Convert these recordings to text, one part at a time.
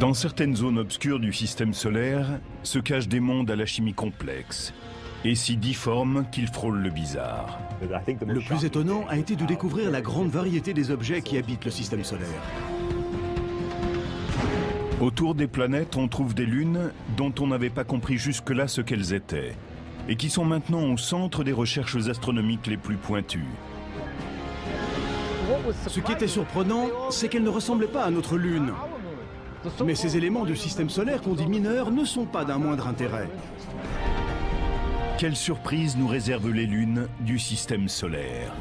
Dans certaines zones obscures du système solaire se cachent des mondes à la chimie complexe et si difformes qu'ils frôlent le bizarre. Le plus étonnant a été de découvrir la grande variété des objets qui habitent le système solaire. Autour des planètes, on trouve des lunes dont on n'avait pas compris jusque-là ce qu'elles étaient et qui sont maintenant au centre des recherches astronomiques les plus pointues. Ce qui était surprenant, c'est qu'elle ne ressemblait pas à notre Lune. Mais ces éléments du système solaire qu'on dit mineurs ne sont pas d'un moindre intérêt. Quelle surprise nous réservent les lunes du système solaire?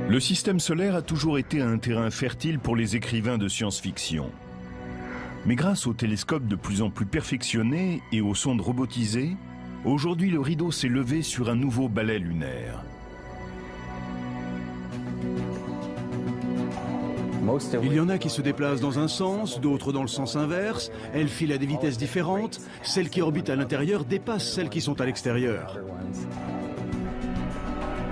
Le système solaire a toujours été un terrain fertile pour les écrivains de science-fiction. Mais grâce aux télescopes de plus en plus perfectionnés et aux sondes robotisées, aujourd'hui le rideau s'est levé sur un nouveau balai lunaire. Il y en a qui se déplacent dans un sens, d'autres dans le sens inverse. Elles filent à des vitesses différentes. Celles qui orbitent à l'intérieur dépassent celles qui sont à l'extérieur.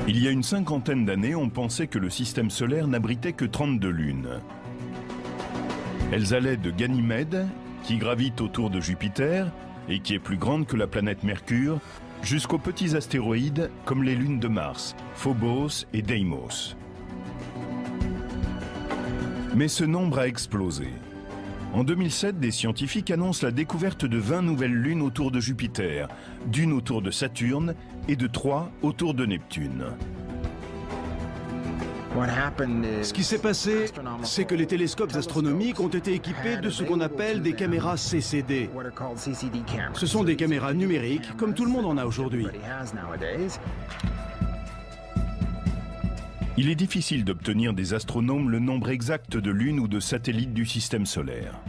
Il y a une cinquantaine d'années, on pensait que le système solaire n'abritait que 32 lunes. Elles allaient de Ganymède, qui gravite autour de Jupiter et qui est plus grande que la planète Mercure, jusqu'aux petits astéroïdes comme les lunes de Mars, Phobos et Deimos. Mais ce nombre a explosé. En 2007, des scientifiques annoncent la découverte de 20 nouvelles lunes autour de Jupiter, d'une autour de Saturne et de 3 autour de Neptune. Ce qui s'est passé, c'est que les télescopes astronomiques ont été équipés de ce qu'on appelle des caméras CCD. Ce sont des caméras numériques, comme tout le monde en a aujourd'hui. Il est difficile d'obtenir des astronomes le nombre exact de lunes ou de satellites du système solaire.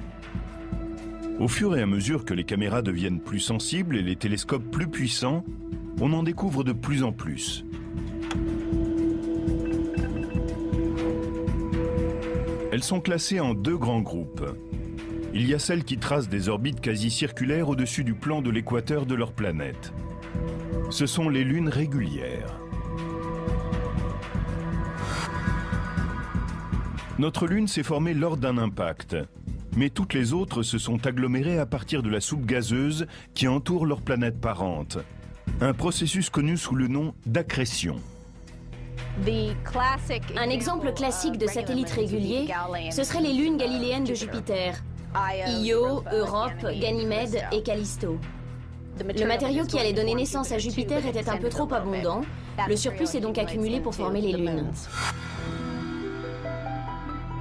Au fur et à mesure que les caméras deviennent plus sensibles et les télescopes plus puissants, on en découvre de plus en plus. Elles sont classées en 2 grands groupes. Il y a celles qui tracent des orbites quasi circulaires au-dessus du plan de l'équateur de leur planète. Ce sont les lunes régulières. Notre Lune s'est formée lors d'un impact, mais toutes les autres se sont agglomérées à partir de la soupe gazeuse qui entoure leur planète parente. Un processus connu sous le nom d'accrétion. Un exemple classique de satellite régulier, ce seraient les lunes galiléennes de Jupiter. Io, Europe, Ganymède et Callisto. Le matériau qui allait donner naissance à Jupiter était un peu trop abondant. Le surplus s'est donc accumulé pour former les lunes.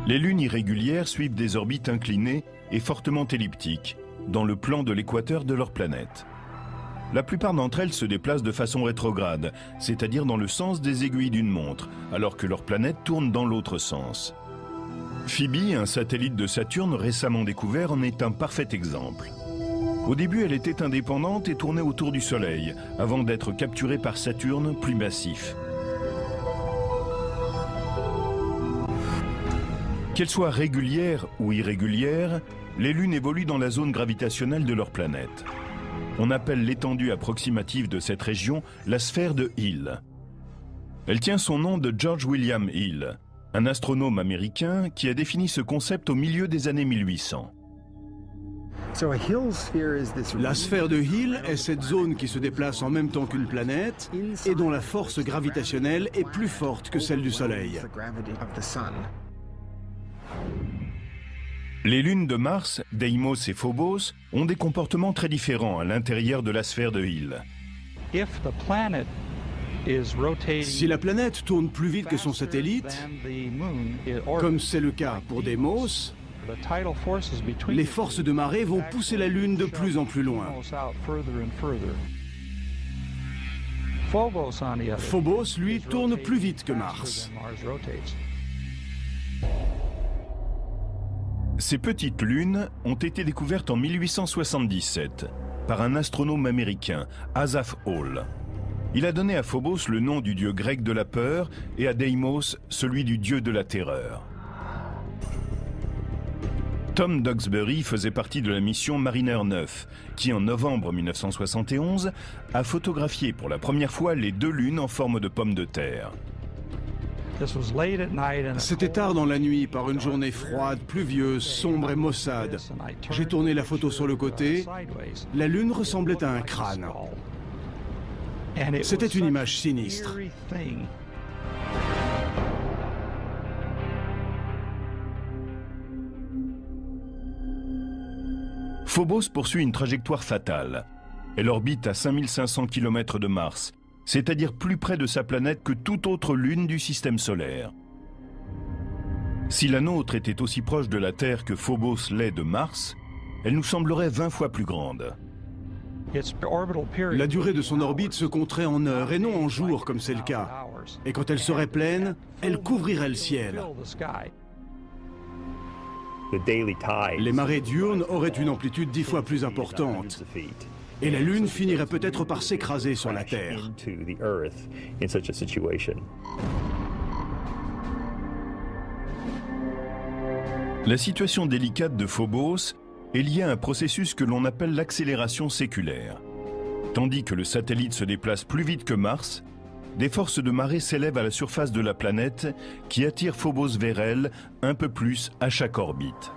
Les lunes irrégulières suivent des orbites inclinées et fortement elliptiques, dans le plan de l'équateur de leur planète. La plupart d'entre elles se déplacent de façon rétrograde, c'est-à-dire dans le sens des aiguilles d'une montre, alors que leur planète tourne dans l'autre sens. Phoebe, un satellite de Saturne récemment découvert, en est un parfait exemple. Au début, elle était indépendante et tournait autour du Soleil, avant d'être capturée par Saturne, plus massif. Qu'elles soient régulières ou irrégulières, les lunes évoluent dans la zone gravitationnelle de leur planète. On appelle l'étendue approximative de cette région la sphère de Hill. Elle tient son nom de George William Hill, un astronome américain qui a défini ce concept au milieu des années 1800. La sphère de Hill est cette zone qui se déplace en même temps qu'une planète et dont la force gravitationnelle est plus forte que celle du Soleil. Les lunes de Mars, Deimos et Phobos, ont des comportements très différents à l'intérieur de la sphère de Hill. Si la planète tourne plus vite que son satellite, comme c'est le cas pour Deimos, les forces de marée vont pousser la Lune de plus en plus loin. Phobos, lui, tourne plus vite que Mars. Ces petites lunes ont été découvertes en 1877 par un astronome américain, Asaph Hall. Il a donné à Phobos le nom du dieu grec de la peur et à Deimos celui du dieu de la terreur. Tom Duxbury faisait partie de la mission Mariner 9, qui en novembre 1971 a photographié pour la première fois les deux lunes en forme de pommes de terre. C'était tard dans la nuit, par une journée froide, pluvieuse, sombre et maussade. J'ai tourné la photo sur le côté. La lune ressemblait à un crâne. C'était une image sinistre. Phobos poursuit une trajectoire fatale. Elle orbite à 5500 km de Mars, c'est-à-dire plus près de sa planète que toute autre lune du système solaire. Si la nôtre était aussi proche de la Terre que Phobos l'est de Mars, elle nous semblerait 20 fois plus grande. La durée de son orbite se compterait en heures et non en jours comme c'est le cas. Et quand elle serait pleine, elle couvrirait le ciel. Les marées diurnes auraient une amplitude 10 fois plus importante. Et la Lune finirait peut-être par s'écraser sur la Terre. La situation délicate de Phobos est liée à un processus que l'on appelle l'accélération séculaire. Tandis que le satellite se déplace plus vite que Mars, des forces de marée s'élèvent à la surface de la planète qui attirent Phobos vers elle un peu plus à chaque orbite.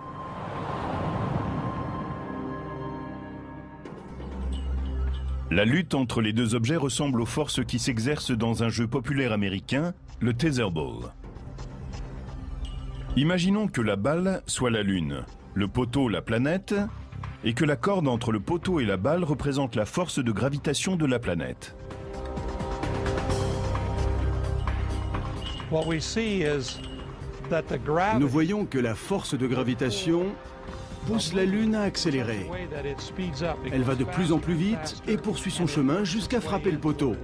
La lutte entre les deux objets ressemble aux forces qui s'exercent dans un jeu populaire américain, le Tetherball. Imaginons que la balle soit la Lune, le poteau la planète, et que la corde entre le poteau et la balle représente la force de gravitation de la planète. Nous voyons que la force de gravitation pousse la Lune à accélérer. Elle va de plus en plus vite et poursuit son chemin jusqu'à frapper le poteau.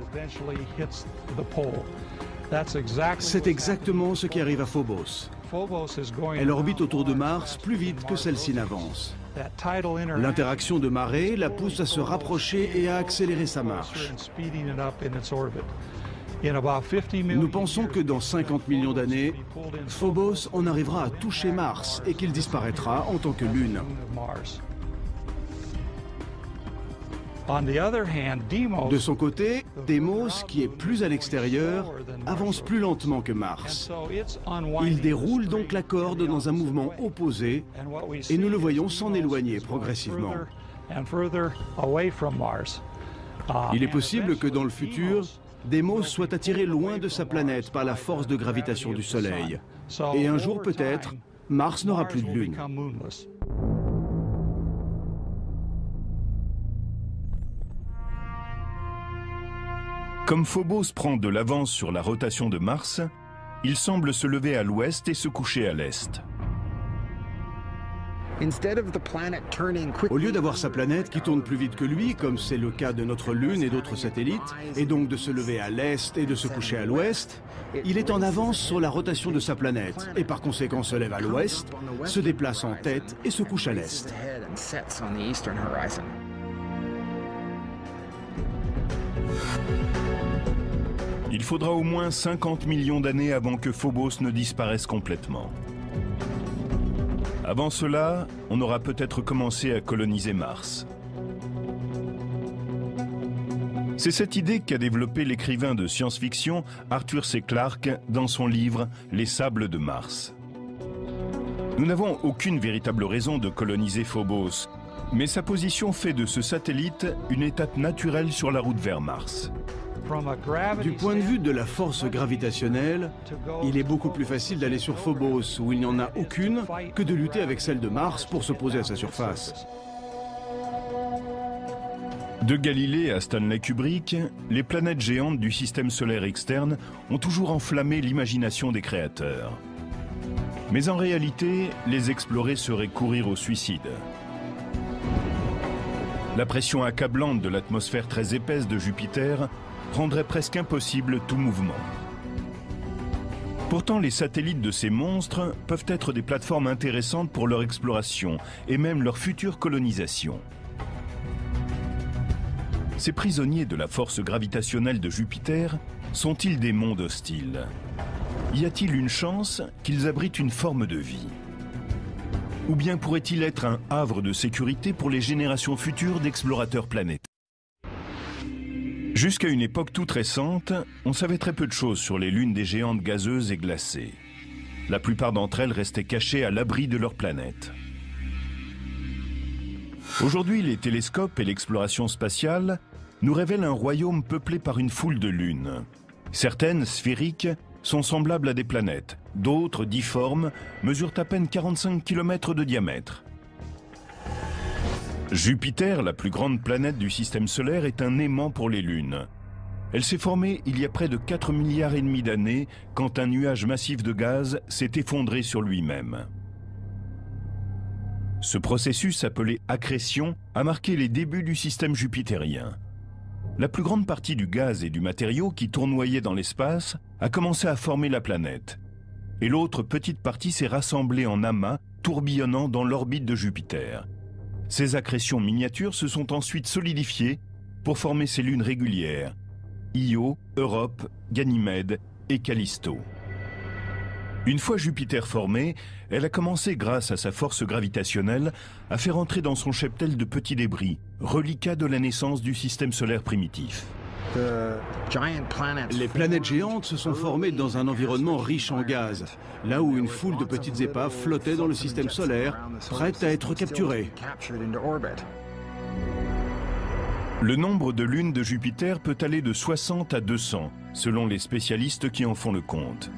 C'est exactement ce qui arrive à Phobos. Elle orbite autour de Mars plus vite que celle-ci n'avance. L'interaction de marée la pousse à se rapprocher et à accélérer sa marche. Nous pensons que dans 50 millions d'années, Phobos en arrivera à toucher Mars et qu'il disparaîtra en tant que Lune. De son côté, Deimos, qui est plus à l'extérieur, avance plus lentement que Mars. Il déroule donc la corde dans un mouvement opposé et nous le voyons s'en éloigner progressivement. Il est possible que dans le futur, Deimos soit attiré loin de sa planète par la force de gravitation du Soleil. Et un jour peut-être, Mars n'aura plus de lune. Comme Phobos prend de l'avance sur la rotation de Mars, il semble se lever à l'ouest et se coucher à l'est. Au lieu d'avoir sa planète qui tourne plus vite que lui, comme c'est le cas de notre Lune et d'autres satellites, et donc de se lever à l'est et de se coucher à l'ouest, il est en avance sur la rotation de sa planète, et par conséquent se lève à l'ouest, se déplace en tête et se couche à l'est. Il faudra au moins 50 millions d'années avant que Phobos ne disparaisse complètement. Avant cela, on aura peut-être commencé à coloniser Mars. C'est cette idée qu'a développée l'écrivain de science-fiction Arthur C. Clarke dans son livre « Les sables de Mars ». Nous n'avons aucune véritable raison de coloniser Phobos, mais sa position fait de ce satellite une étape naturelle sur la route vers Mars. Du point de vue de la force gravitationnelle, il est beaucoup plus facile d'aller sur Phobos, où il n'y en a aucune, que de lutter avec celle de Mars pour se poser à sa surface. De Galilée à Stanley Kubrick, les planètes géantes du système solaire externe ont toujours enflammé l'imagination des créateurs. Mais en réalité, les explorer serait courir au suicide. La pression accablante de l'atmosphère très épaisse de Jupiter rendrait presque impossible tout mouvement. Pourtant, les satellites de ces monstres peuvent être des plateformes intéressantes pour leur exploration et même leur future colonisation. Ces prisonniers de la force gravitationnelle de Jupiter sont-ils des mondes hostiles? Y a-t-il une chance qu'ils abritent une forme de vie? Ou bien pourrait-il être un havre de sécurité pour les générations futures d'explorateurs planétaires? Jusqu'à une époque toute récente, on savait très peu de choses sur les lunes des géantes gazeuses et glacées. La plupart d'entre elles restaient cachées à l'abri de leur planète. Aujourd'hui, les télescopes et l'exploration spatiale nous révèlent un royaume peuplé par une foule de lunes. Certaines, sphériques, sont semblables à des planètes. D'autres, difformes, mesurent à peine 45 km de diamètre. Jupiter, la plus grande planète du système solaire, est un aimant pour les lunes. Elle s'est formée il y a près de 4,5 milliards d'années quand un nuage massif de gaz s'est effondré sur lui-même. Ce processus, appelé accrétion, a marqué les débuts du système jupitérien. La plus grande partie du gaz et du matériau qui tournoyait dans l'espace a commencé à former la planète. Et l'autre petite partie s'est rassemblée en amas, tourbillonnant dans l'orbite de Jupiter. Ces accrétions miniatures se sont ensuite solidifiées pour former ces lunes régulières, Io, Europe, Ganymède et Callisto. Une fois Jupiter formée, elle a commencé, grâce à sa force gravitationnelle, à faire entrer dans son cheptel de petits débris, reliquats de la naissance du système solaire primitif. Les planètes géantes se sont formées dans un environnement riche en gaz, là où une foule de petites épaves flottait dans le système solaire, prêtes à être capturées. Le nombre de lunes de Jupiter peut aller de 60 à 200, selon les spécialistes qui en font le compte.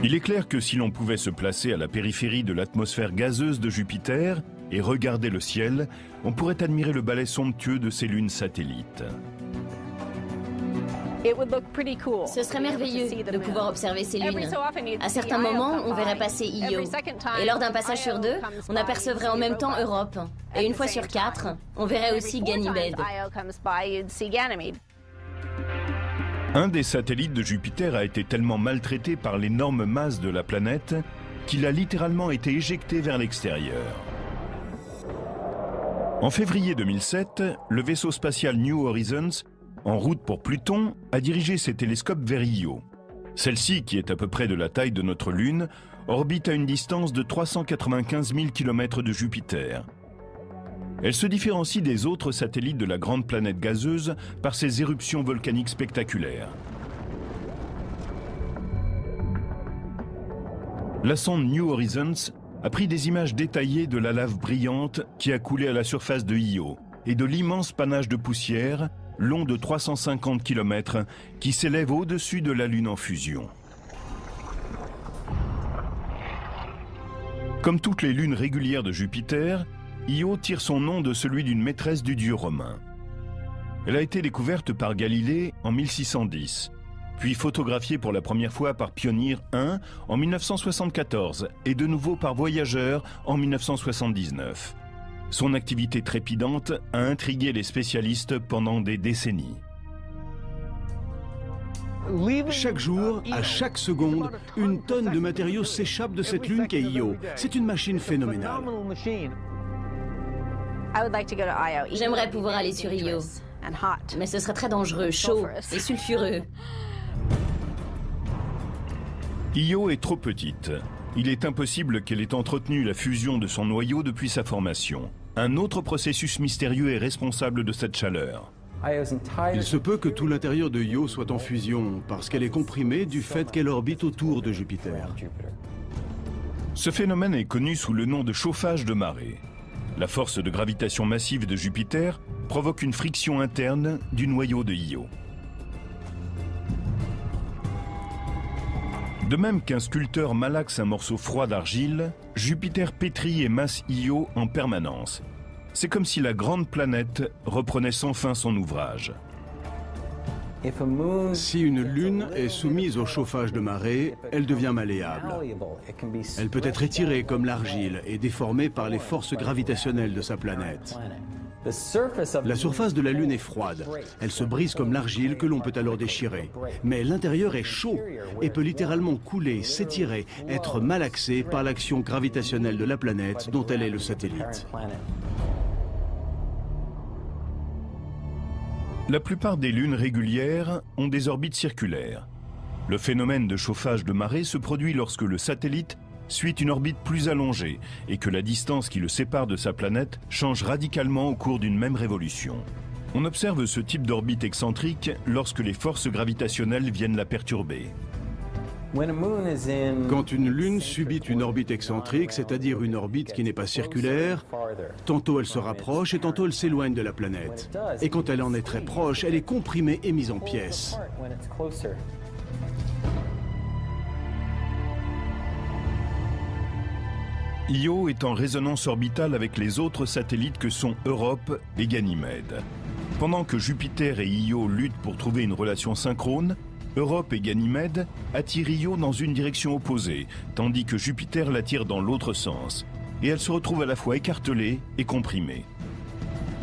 Il est clair que si l'on pouvait se placer à la périphérie de l'atmosphère gazeuse de Jupiter et regarder le ciel, on pourrait admirer le balai somptueux de ces lunes satellites. Ce serait merveilleux de pouvoir observer ces lunes. À certains moments, on verrait passer Io. Et lors d'un passage sur deux, on apercevrait en même temps Europe. Et une fois sur 4, on verrait aussi Ganymède. Un des satellites de Jupiter a été tellement maltraité par l'énorme masse de la planète qu'il a littéralement été éjecté vers l'extérieur. En février 2007, le vaisseau spatial New Horizons, en route pour Pluton, a dirigé ses télescopes vers Io. Celle-ci, qui est à peu près de la taille de notre Lune, orbite à une distance de 395 000 km de Jupiter. Elle se différencie des autres satellites de la grande planète gazeuse par ses éruptions volcaniques spectaculaires. La sonde New Horizons a pris des images détaillées de la lave brillante qui a coulé à la surface de Io et de l'immense panache de poussière, long de 350 km, qui s'élève au-dessus de la Lune en fusion. Comme toutes les lunes régulières de Jupiter, Io tire son nom de celui d'une maîtresse du dieu romain. Elle a été découverte par Galilée en 1610, puis photographiée pour la première fois par Pioneer 1 en 1974 et de nouveau par Voyageur en 1979. Son activité trépidante a intrigué les spécialistes pendant des décennies. Chaque jour, à chaque seconde, une tonne de matériaux s'échappe de cette lune qu'est Io. C'est une machine phénoménale. J'aimerais pouvoir aller sur Io, mais ce serait très dangereux, chaud et sulfureux. Io est trop petite. Il est impossible qu'elle ait entretenu la fusion de son noyau depuis sa formation. Un autre processus mystérieux est responsable de cette chaleur. Il se peut que tout l'intérieur de Io soit en fusion, parce qu'elle est comprimée du fait qu'elle orbite autour de Jupiter. Ce phénomène est connu sous le nom de chauffage de marée. La force de gravitation massive de Jupiter provoque une friction interne du noyau de Io. De même qu'un sculpteur malaxe un morceau froid d'argile, Jupiter pétrit et masse Io en permanence. C'est comme si la grande planète reprenait sans fin son ouvrage. Si une lune est soumise au chauffage de marée, elle devient malléable. Elle peut être étirée comme l'argile et déformée par les forces gravitationnelles de sa planète. La surface de la Lune est froide. Elle se brise comme l'argile que l'on peut alors déchirer. Mais l'intérieur est chaud et peut littéralement couler, s'étirer, être malaxé par l'action gravitationnelle de la planète dont elle est le satellite. La plupart des lunes régulières ont des orbites circulaires. Le phénomène de chauffage de marée se produit lorsque le satellite suit une orbite plus allongée et que la distance qui le sépare de sa planète change radicalement au cours d'une même révolution. On observe ce type d'orbite excentrique lorsque les forces gravitationnelles viennent la perturber. Quand une lune subit une orbite excentrique, c'est-à-dire une orbite qui n'est pas circulaire, tantôt elle se rapproche et tantôt elle s'éloigne de la planète. Et quand elle en est très proche, elle est comprimée et mise en pièces. Io est en résonance orbitale avec les autres satellites que sont Europe et Ganymède. Pendant que Jupiter et Io luttent pour trouver une relation synchrone, Europe et Ganymède attirent Io dans une direction opposée, tandis que Jupiter l'attire dans l'autre sens, et elle se retrouve à la fois écartelée et comprimée.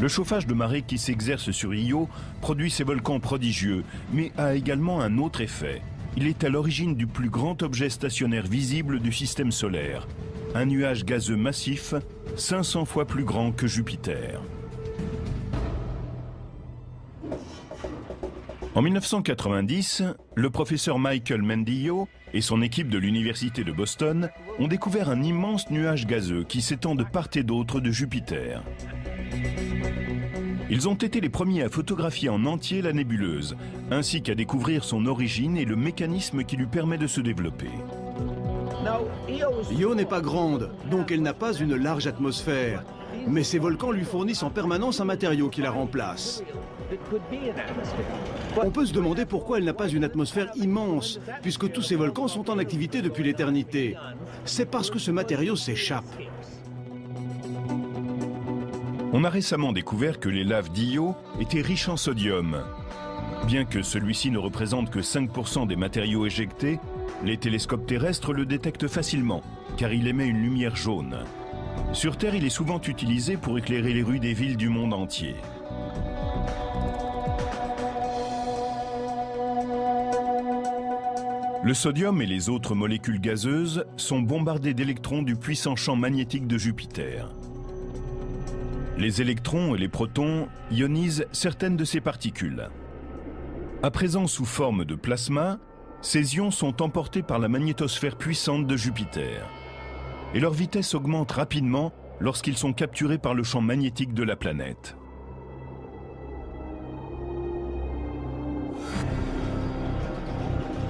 Le chauffage de marée qui s'exerce sur Io produit ces volcans prodigieux, mais a également un autre effet. Il est à l'origine du plus grand objet stationnaire visible du système solaire, un nuage gazeux massif, 500 fois plus grand que Jupiter. En 1990, le professeur Michael Mendillo et son équipe de l'université de Boston ont découvert un immense nuage gazeux qui s'étend de part et d'autre de Jupiter. Ils ont été les premiers à photographier en entier la nébuleuse, ainsi qu'à découvrir son origine et le mécanisme qui lui permet de se développer. Io n'est pas grande, donc elle n'a pas une large atmosphère. Mais ces volcans lui fournissent en permanence un matériau qui la remplace. On peut se demander pourquoi elle n'a pas une atmosphère immense, puisque tous ces volcans sont en activité depuis l'éternité. C'est parce que ce matériau s'échappe. On a récemment découvert que les laves d'Io étaient riches en sodium. Bien que celui-ci ne représente que 5% des matériaux éjectés, les télescopes terrestres le détectent facilement, car il émet une lumière jaune. Sur Terre, il est souvent utilisé pour éclairer les rues des villes du monde entier. Le sodium et les autres molécules gazeuses sont bombardés d'électrons du puissant champ magnétique de Jupiter. Les électrons et les protons ionisent certaines de ces particules. À présent sous forme de plasma, ces ions sont emportés par la magnétosphère puissante de Jupiter. Et leur vitesse augmente rapidement lorsqu'ils sont capturés par le champ magnétique de la planète.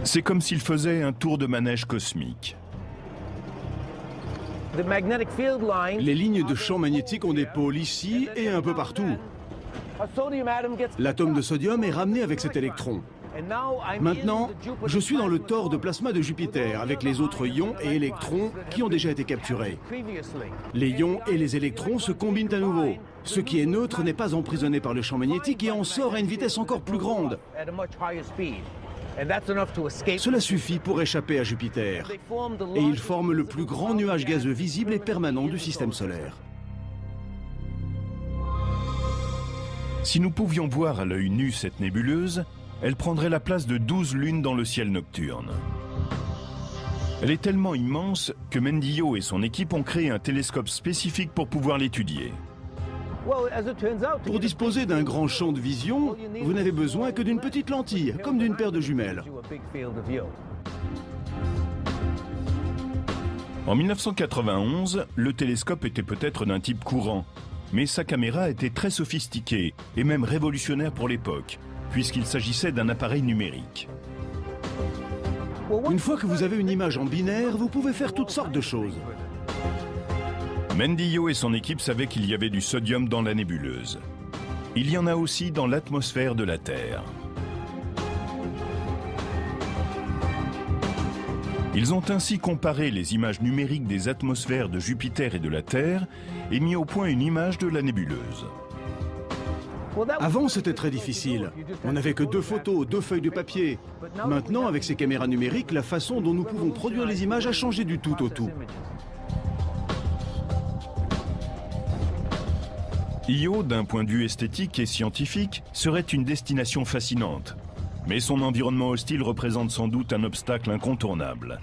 C'est comme s'ils faisaient un tour de manège cosmique. Les lignes de champ magnétique ont des pôles ici et un peu partout. L'atome de sodium est ramené avec cet électron. Maintenant, je suis dans le tore de plasma de Jupiter avec les autres ions et électrons qui ont déjà été capturés. Les ions et les électrons se combinent à nouveau. Ce qui est neutre n'est pas emprisonné par le champ magnétique et en sort à une vitesse encore plus grande. Cela suffit pour échapper à Jupiter. Et ils forment le plus grand nuage gazeux visible et permanent du système solaire. Si nous pouvions voir à l'œil nu cette nébuleuse, elle prendrait la place de 12 lunes dans le ciel nocturne. Elle est tellement immense que Mendillo et son équipe ont créé un télescope spécifique pour pouvoir l'étudier. Pour disposer d'un grand champ de vision, vous n'avez besoin que d'une petite lentille, comme d'une paire de jumelles. En 1991, le télescope était peut-être d'un type courant, mais sa caméra était très sophistiquée et même révolutionnaire pour l'époque, puisqu'il s'agissait d'un appareil numérique. Une fois que vous avez une image en binaire, vous pouvez faire toutes sortes de choses. Mendillo et son équipe savaient qu'il y avait du sodium dans la nébuleuse. Il y en a aussi dans l'atmosphère de la Terre. Ils ont ainsi comparé les images numériques des atmosphères de Jupiter et de la Terre et mis au point une image de la nébuleuse. Avant, c'était très difficile. On n'avait que 2 photos, 2 feuilles de papier. Maintenant, avec ces caméras numériques, la façon dont nous pouvons produire les images a changé du tout au tout. Io, d'un point de vue esthétique et scientifique, serait une destination fascinante. Mais son environnement hostile représente sans doute un obstacle incontournable.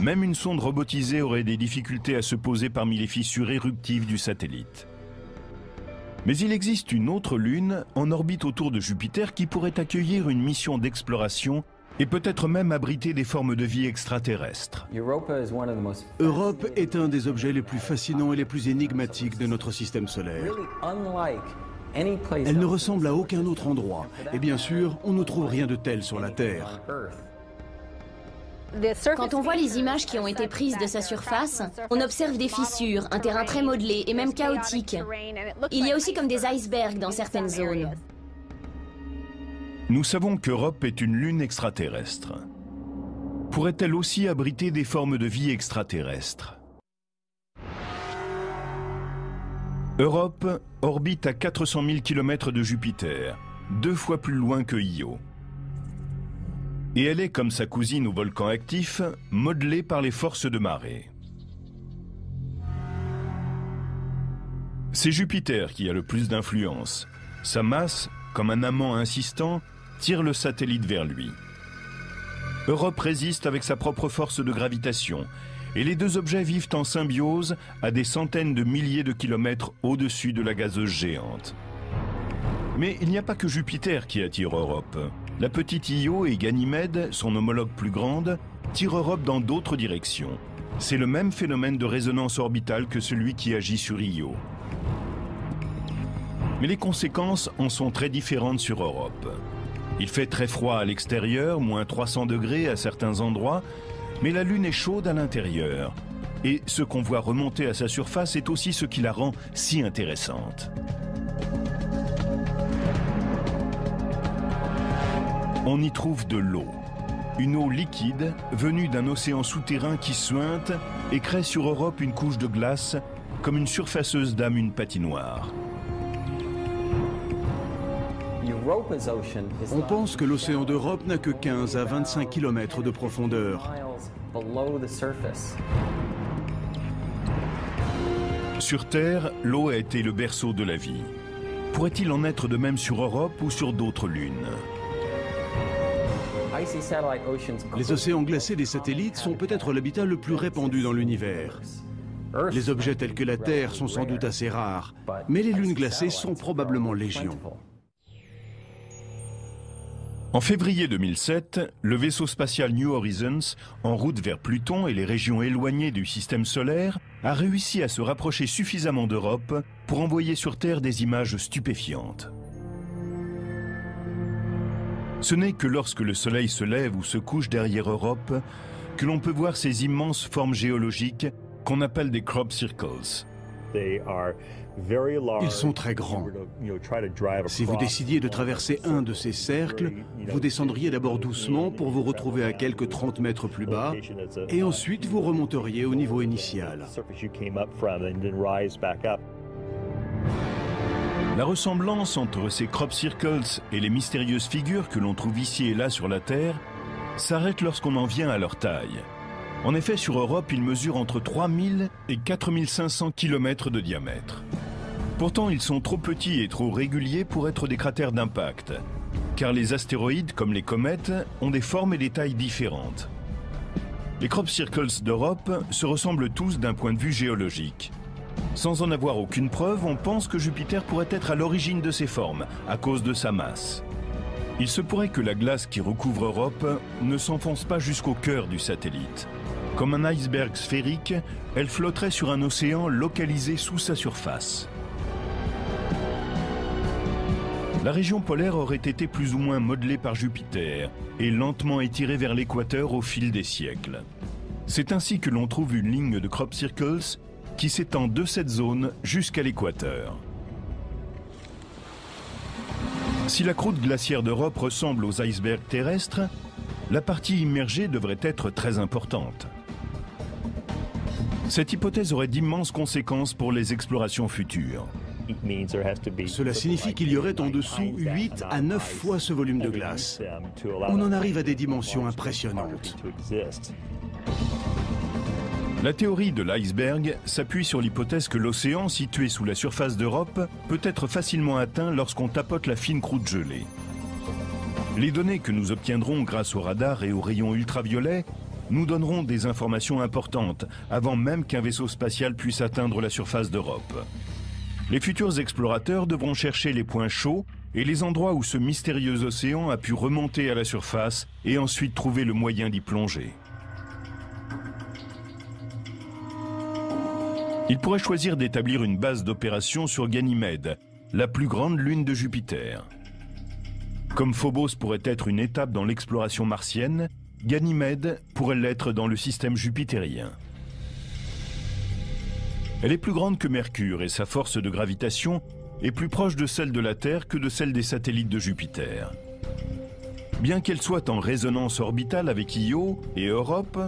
Même une sonde robotisée aurait des difficultés à se poser parmi les fissures éruptives du satellite. Mais il existe une autre lune en orbite autour de Jupiter qui pourrait accueillir une mission d'exploration et peut-être même abriter des formes de vie extraterrestres. Europe est un des objets les plus fascinants et les plus énigmatiques de notre système solaire. Elle ne ressemble à aucun autre endroit, et bien sûr, on ne trouve rien de tel sur la Terre. Quand on voit les images qui ont été prises de sa surface, on observe des fissures, un terrain très modelé et même chaotique. Il y a aussi comme des icebergs dans certaines zones. Nous savons qu'Europe est une lune extraterrestre. Pourrait-elle aussi abriter des formes de vie extraterrestres? Europe orbite à 400 000 km de Jupiter, 2 fois plus loin que Io. Et elle est, comme sa cousine au volcan actif, modelée par les forces de marée. C'est Jupiter qui a le plus d'influence. Sa masse, comme un amant insistant, tire le satellite vers lui. Europe résiste avec sa propre force de gravitation, et les deux objets vivent en symbiose à des centaines de milliers de kilomètres au-dessus de la gazeuse géante. Mais il n'y a pas que Jupiter qui attire Europe. La petite Io et Ganymède, son homologue plus grande, tirent Europe dans d'autres directions. C'est le même phénomène de résonance orbitale que celui qui agit sur Io. Mais les conséquences en sont très différentes sur Europe. Il fait très froid à l'extérieur, moins 300 degrés à certains endroits, mais la Lune est chaude à l'intérieur. Et ce qu'on voit remonter à sa surface est aussi ce qui la rend si intéressante. On y trouve de l'eau. Une eau liquide venue d'un océan souterrain qui suinte et crée sur Europe une couche de glace comme une surfaceuse dame une patinoire. On pense que l'océan d'Europe n'a que 15 à 25 km de profondeur. Sur Terre, l'eau a été le berceau de la vie. Pourrait-il en être de même sur Europe ou sur d'autres lunes? Les océans glacés des satellites sont peut-être l'habitat le plus répandu dans l'univers. Les objets tels que la Terre sont sans doute assez rares, mais les lunes glacées sont probablement légion. En février 2007, le vaisseau spatial New Horizons, en route vers Pluton et les régions éloignées du système solaire, a réussi à se rapprocher suffisamment d'Europe pour envoyer sur Terre des images stupéfiantes. Ce n'est que lorsque le Soleil se lève ou se couche derrière Europe que l'on peut voir ces immenses formes géologiques qu'on appelle des crop circles. Ils sont très grands. Si vous décidiez de traverser un de ces cercles, vous descendriez d'abord doucement pour vous retrouver à quelques 30 mètres plus bas, et ensuite vous remonteriez au niveau initial. La ressemblance entre ces crop circles et les mystérieuses figures que l'on trouve ici et là sur la Terre s'arrête lorsqu'on en vient à leur taille. En effet, sur Europe, ils mesurent entre 3000 et 4500 km de diamètre. Pourtant, ils sont trop petits et trop réguliers pour être des cratères d'impact, car les astéroïdes, comme les comètes, ont des formes et des tailles différentes. Les crop circles d'Europe se ressemblent tous d'un point de vue géologique. Sans en avoir aucune preuve, on pense que Jupiter pourrait être à l'origine de ces formes, à cause de sa masse. Il se pourrait que la glace qui recouvre Europe ne s'enfonce pas jusqu'au cœur du satellite. Comme un iceberg sphérique, elle flotterait sur un océan localisé sous sa surface. La région polaire aurait été plus ou moins modelée par Jupiter et lentement étirée vers l'équateur au fil des siècles. C'est ainsi que l'on trouve une ligne de crop circles qui s'étend de cette zone jusqu'à l'équateur. Si la croûte glaciaire d'Europe ressemble aux icebergs terrestres, la partie immergée devrait être très importante. Cette hypothèse aurait d'immenses conséquences pour les explorations futures. Cela signifie qu'il y aurait en dessous 8 à 9 fois ce volume de glace. On en arrive à des dimensions impressionnantes. La théorie de l'iceberg s'appuie sur l'hypothèse que l'océan, situé sous la surface d'Europe, peut être facilement atteint lorsqu'on tapote la fine croûte gelée. Les données que nous obtiendrons grâce au radar et aux rayons ultraviolets nous donneront des informations importantes avant même qu'un vaisseau spatial puisse atteindre la surface d'Europe. Les futurs explorateurs devront chercher les points chauds et les endroits où ce mystérieux océan a pu remonter à la surface et ensuite trouver le moyen d'y plonger. Il pourrait choisir d'établir une base d'opération sur Ganymède, la plus grande lune de Jupiter. Comme Phobos pourrait être une étape dans l'exploration martienne, Ganymède pourrait l'être dans le système jupitérien. Elle est plus grande que Mercure et sa force de gravitation est plus proche de celle de la Terre que de celle des satellites de Jupiter. Bien qu'elle soit en résonance orbitale avec Io et Europe,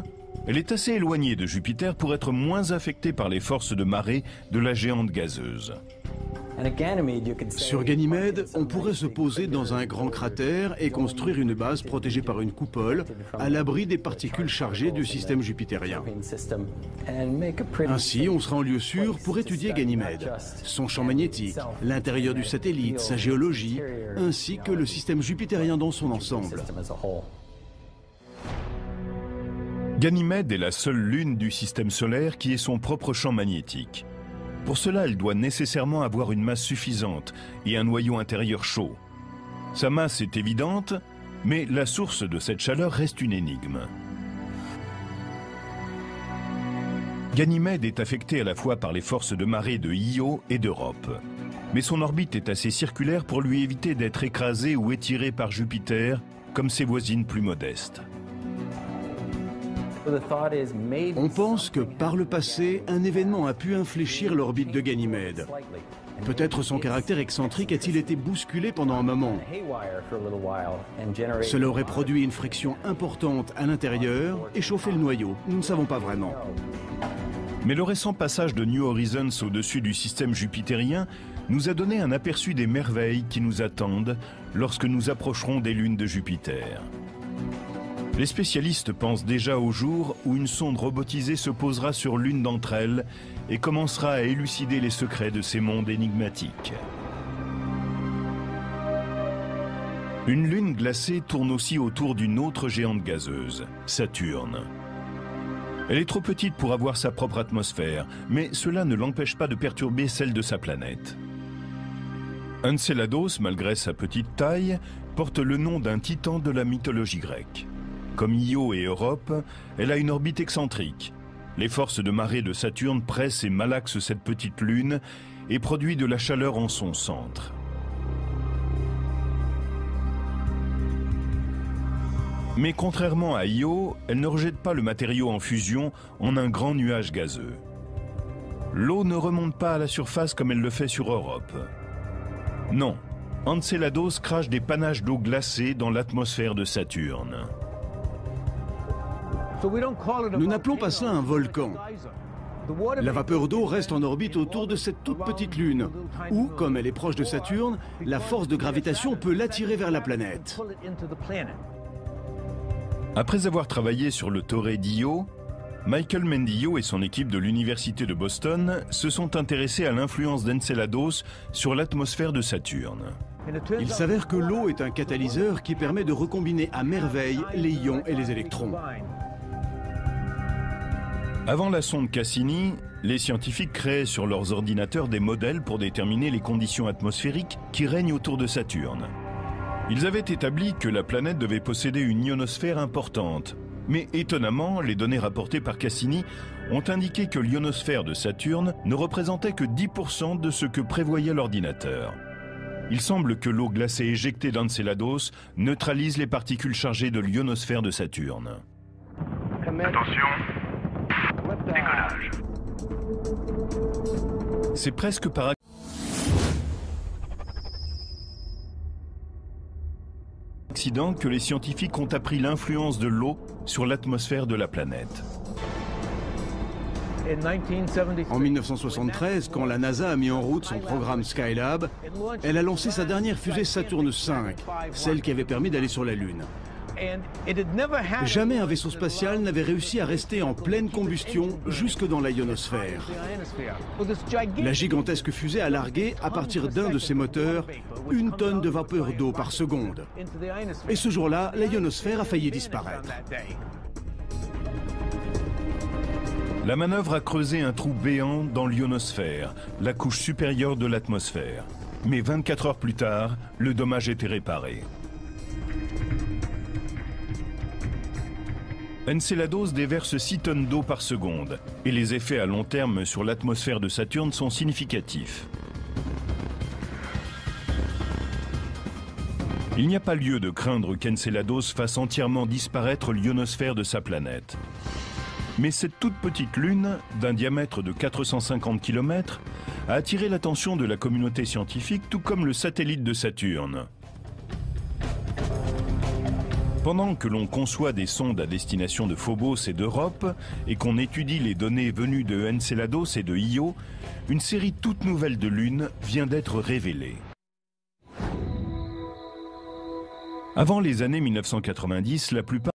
elle est assez éloignée de Jupiter pour être moins affectée par les forces de marée de la géante gazeuse. Sur Ganymède, on pourrait se poser dans un grand cratère et construire une base protégée par une coupole à l'abri des particules chargées du système jupitérien. Ainsi, on sera en lieu sûr pour étudier Ganymède, son champ magnétique, l'intérieur du satellite, sa géologie, ainsi que le système jupitérien dans son ensemble. Ganymède est la seule lune du système solaire qui ait son propre champ magnétique. Pour cela, elle doit nécessairement avoir une masse suffisante et un noyau intérieur chaud. Sa masse est évidente, mais la source de cette chaleur reste une énigme. Ganymède est affectée à la fois par les forces de marée de Io et d'Europe. Mais son orbite est assez circulaire pour lui éviter d'être écrasée ou étirée par Jupiter, comme ses voisines plus modestes. On pense que par le passé, un événement a pu infléchir l'orbite de Ganymède. Peut-être son caractère excentrique a-t-il été bousculé pendant un moment. Cela aurait produit une friction importante à l'intérieur et chauffé le noyau. Nous ne savons pas vraiment. Mais le récent passage de New Horizons au-dessus du système jupitérien nous a donné un aperçu des merveilles qui nous attendent lorsque nous approcherons des lunes de Jupiter. Les spécialistes pensent déjà au jour où une sonde robotisée se posera sur l'une d'entre elles et commencera à élucider les secrets de ces mondes énigmatiques. Une lune glacée tourne aussi autour d'une autre géante gazeuse, Saturne. Elle est trop petite pour avoir sa propre atmosphère, mais cela ne l'empêche pas de perturber celle de sa planète. Enceladus, malgré sa petite taille, porte le nom d'un titan de la mythologie grecque. Comme Io et Europe, elle a une orbite excentrique. Les forces de marée de Saturne pressent et malaxent cette petite lune et produisent de la chaleur en son centre. Mais contrairement à Io, elle ne rejette pas le matériau en fusion en un grand nuage gazeux. L'eau ne remonte pas à la surface comme elle le fait sur Europe. Non, Enceladus crache des panaches d'eau glacée dans l'atmosphère de Saturne. Nous n'appelons pas cela un volcan. La vapeur d'eau reste en orbite autour de cette toute petite lune, où, comme elle est proche de Saturne, la force de gravitation peut l'attirer vers la planète. Après avoir travaillé sur le Torrey d'Io, Michael Mendillo et son équipe de l'Université de Boston se sont intéressés à l'influence d'Enceladus sur l'atmosphère de Saturne. Il s'avère que l'eau est un catalyseur qui permet de recombiner à merveille les ions et les électrons. Avant la sonde Cassini, les scientifiques créaient sur leurs ordinateurs des modèles pour déterminer les conditions atmosphériques qui règnent autour de Saturne. Ils avaient établi que la planète devait posséder une ionosphère importante. Mais étonnamment, les données rapportées par Cassini ont indiqué que l'ionosphère de Saturne ne représentait que 10% de ce que prévoyait l'ordinateur. Il semble que l'eau glacée éjectée d'Enceladus neutralise les particules chargées de l'ionosphère de Saturne. Attention. Décollage. C'est presque par accident que les scientifiques ont appris l'influence de l'eau sur l'atmosphère de la planète. En 1973, quand la NASA a mis en route son programme Skylab, elle a lancé sa dernière fusée Saturne V, celle qui avait permis d'aller sur la Lune. Jamais un vaisseau spatial n'avait réussi à rester en pleine combustion jusque dans la ionosphère. La gigantesque fusée a largué, à partir d'un de ses moteurs, 1 tonne de vapeur d'eau par seconde. Et ce jour-là, la ionosphère a failli disparaître. La manœuvre a creusé un trou béant dans l'ionosphère, la couche supérieure de l'atmosphère. Mais 24 heures plus tard, le dommage était réparé. Enceladus déverse 6 tonnes d'eau par seconde et les effets à long terme sur l'atmosphère de Saturne sont significatifs. Il n'y a pas lieu de craindre qu'Enceladus fasse entièrement disparaître l'ionosphère de sa planète. Mais cette toute petite lune, d'un diamètre de 450 km, a attiré l'attention de la communauté scientifique, tout comme le satellite de Saturne. Pendant que l'on conçoit des sondes à destination de Phobos et d'Europe et qu'on étudie les données venues de Enceladus et de Io, une série toute nouvelle de lunes vient d'être révélée. Avant les années 1990, la plupart